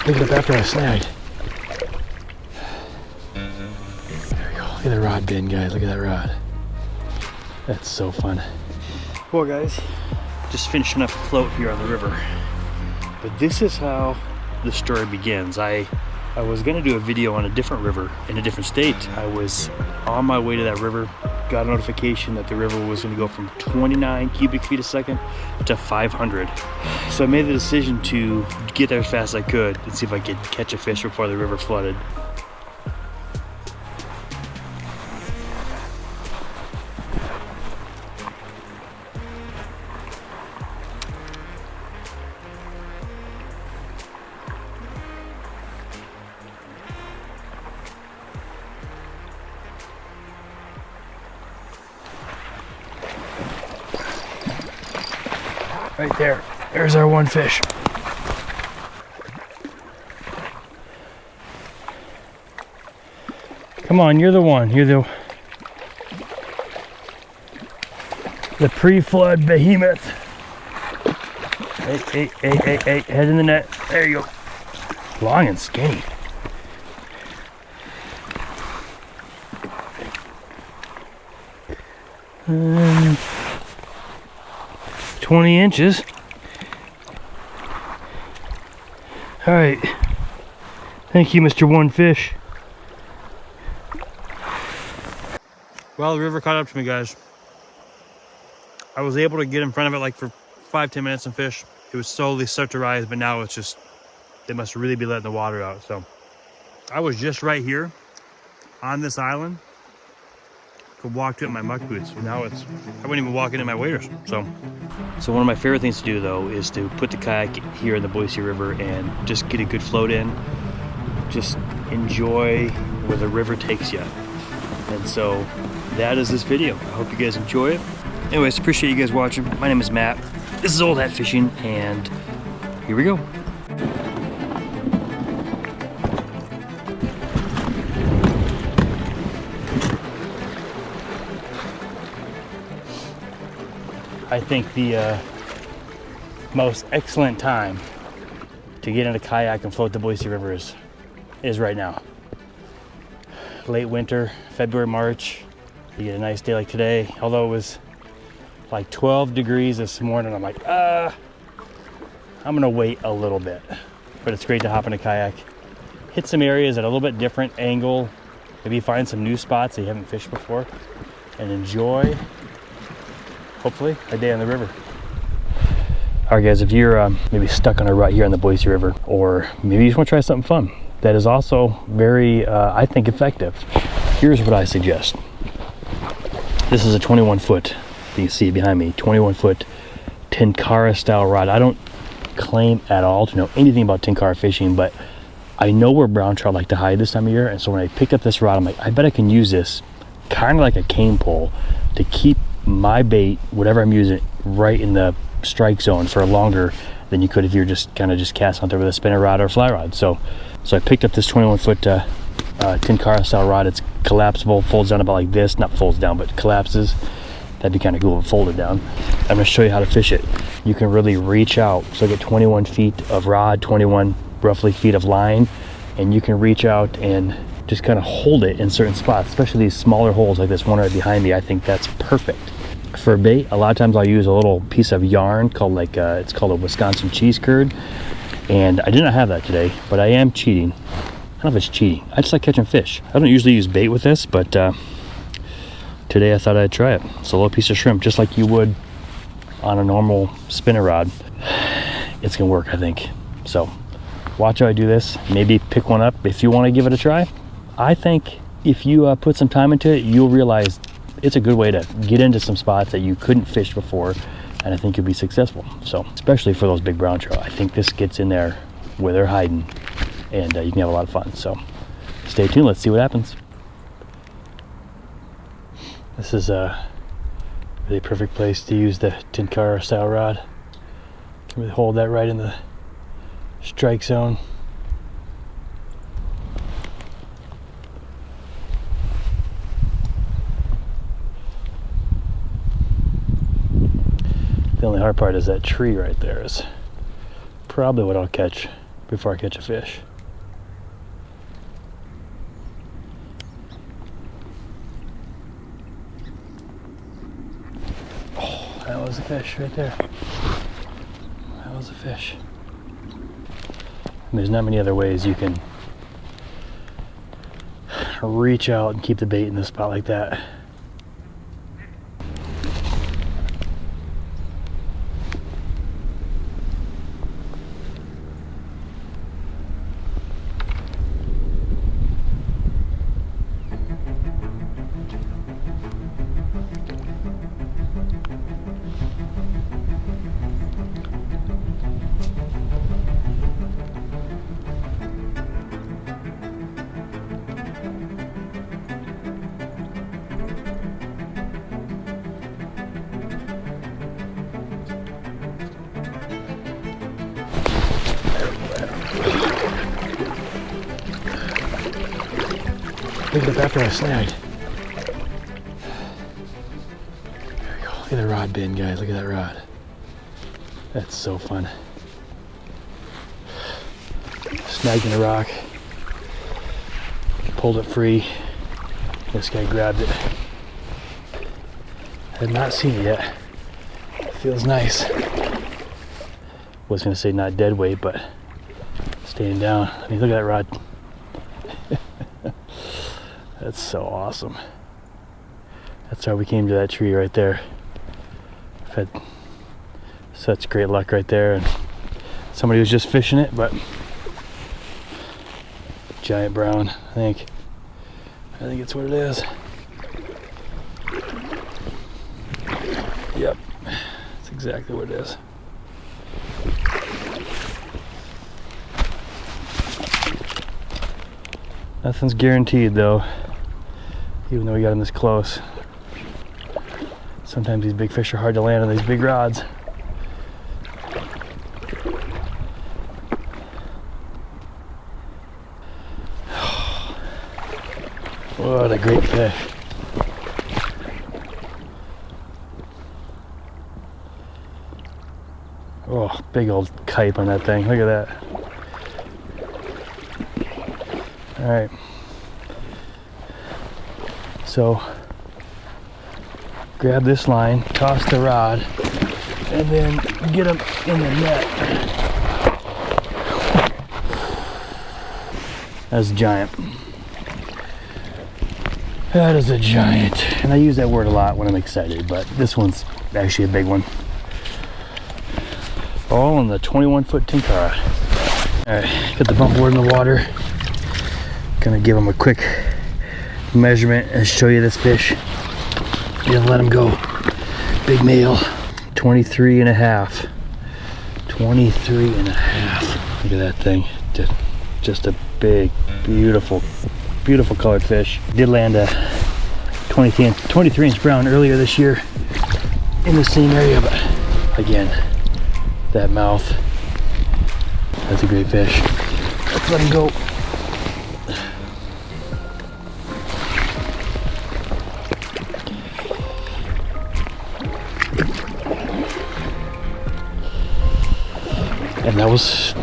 pick it up after I snagged. There we go. Look at the rod bin, guys. Look at that rod. That's so fun. Well, guys, just finishing up a float here on the river. But this is how the story begins. I was gonna do a video on a different river in a different state. I was on my way to that river, got a notification that the river was gonna go from 29 cubic feet a second to 500. So I made the decision to get there as fast as I could and see if I could catch a fish before the river flooded. Right there. There's our one fish. Come on, you're the one. You're the pre-flood behemoth. Hey, head in the net. There you go. Long and skinny. And 20 inches. All right. Thank you, Mr. One Fish. Well, the river caught up to me, guys. I was able to get in front of it like for 5-10 minutes and fish. It was slowly start to rise, but now it's just, they must really be letting the water out. So I was just right here on this island. Could walk to it in my muck boots. Now it's, I wouldn't even walk into my waders. So one of my favorite things to do though is to put the kayak here in the Boise River and just get a good float in. Just enjoy where the river takes you. And so that is this video. I hope you guys enjoy it. Anyways, appreciate you guys watching. My name is Matt. This is Old Hat Fishing, and here we go. I think the most excellent time to get in a kayak and float the Boise River is right now. Late winter, February, March. You get a nice day like today. Although it was like 12 degrees this morning, I'm like, I'm gonna wait a little bit. But it's great to hop in a kayak, hit some areas at a little bit different angle, maybe find some new spots that you haven't fished before, and enjoy, hopefully, a day on the river. All right, guys, if you're maybe stuck on a rut here on the Boise River, or maybe you just want to try something fun that is also very, I think, effective, here's what I suggest. This is a 21-foot, you can see behind me, 21-foot Tenkara style rod. I don't claim at all to know anything about Tenkara fishing, but I know where brown trout like to hide this time of year, and so when I picked up this rod, I'm like, I bet I can use this kind of like a cane pole to keep my bait, whatever I'm using, right in the strike zone for longer than you could if you're just kind of just casting out there with a spinner rod or a fly rod. So I picked up this 21-foot Tenkara style rod. It's collapsible, folds down about like this, not folds down, but collapses. That'd be kind of cool if it folded down. I'm gonna show you how to fish it. You can really reach out. So I get 21 feet of rod, 21 roughly feet of line, and you can reach out and just kind of hold it in certain spots, especially these smaller holes like this one right behind me. I think that's perfect. For bait, a lot of times I'll use a little piece of yarn called it's called a Wisconsin cheese curd. And I did not have that today, but I am cheating. I don't know if it's cheating. I just like catching fish. I don't usually use bait with this, but today I thought I'd try it. It's a little piece of shrimp, just like you would on a normal spinner rod. It's gonna work, I think. So watch how I do this. Maybe pick one up if you want to give it a try. I think if you put some time into it, you'll realize it's a good way to get into some spots that you couldn't fish before, and I think you'll be successful. So especially for those big brown trout, I think this gets in there where they're hiding, and you can have a lot of fun. So stay tuned, let's see what happens. This is a really perfect place to use the Tenkara style rod. Can really hold that right in the strike zone. The only hard part is that tree right there is probably what I'll catch before I catch a fish. Oh, that was a fish right there. That was a fish. And there's not many other ways you can reach out and keep the bait in the spot like that. Picked up after I snagged. There we go. Look at the rod bend, guys. Look at that rod. That's so fun. Snagged in the rock. Pulled it free. This guy grabbed it. Had not seen it yet. Feels nice. Was gonna say not dead weight, but staying down. I mean, look at that rod. That's so awesome. That's how we came to that tree right there. I've had such great luck right there, and somebody was just fishing it, but giant brown, I think it's what it is. Yep, that's exactly what it is. Nothing's guaranteed though, even though we got them this close. Sometimes these big fish are hard to land on these big rods. What a great fish. Oh, big old kite on that thing. Look at that. All right. So, grab this line, toss the rod, and then get them in the net. That's giant. That is a giant. And I use that word a lot when I'm excited, but this one's actually a big one. All on the 21-foot Tenkara. All right, got the bump board in the water. Gonna give him a quick measurement and show you this fish. Gonna let him go. Big male. 23 and a half. 23 and a half. Look at that thing. Just a big, beautiful colored fish. Did land a 23-inch brown earlier this year in the same area, but again, that mouth, that's a great fish. Let's let him go. And that was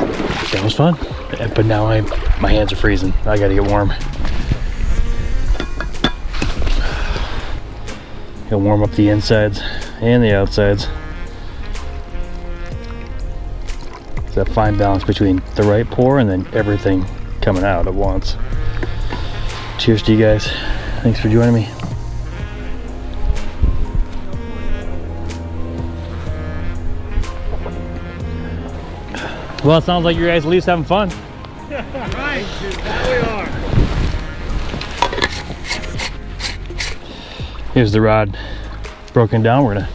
fun. But now my hands are freezing. I gotta get warm. Gotta warm up the insides and the outsides. It's that fine balance between the right pour and then everything coming out at once. Cheers to you guys. Thanks for joining me. Well, it sounds like you guys at least having fun. Right, that we are. Here's the rod broken down. We're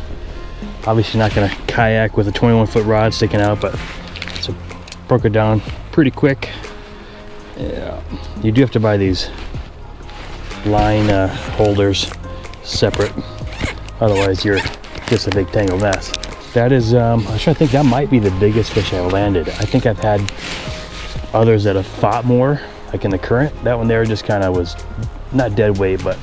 obviously not gonna kayak with a 21-foot rod sticking out, but so broke it down pretty quick. Yeah, you do have to buy these line holders separate, otherwise you're just a big tangled mess. That is, I was trying to think, that might be the biggest fish I landed. I think I've had others that have fought more, like in the current. That one there just kind of was not dead weight, but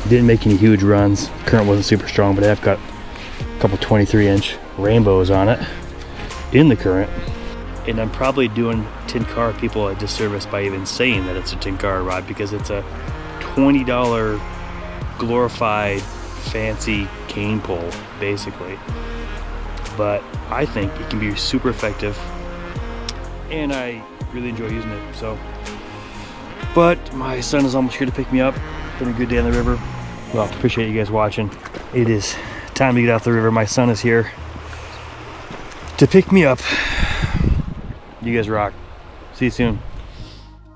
didn't make any huge runs. Current wasn't super strong, but I've got a couple 23-inch rainbows on it in the current. And I'm probably doing Tenkara people a disservice by even saying that it's a Tenkara rod, because it's a $20 glorified fancy cane pole basically. But I think it can be super effective, and I really enjoy using it. So, but my son is almost here to pick me up. Been a good day on the river. Well, appreciate you guys watching. It is time to get off the river. My son is here to pick me up. You guys rock. See you soon.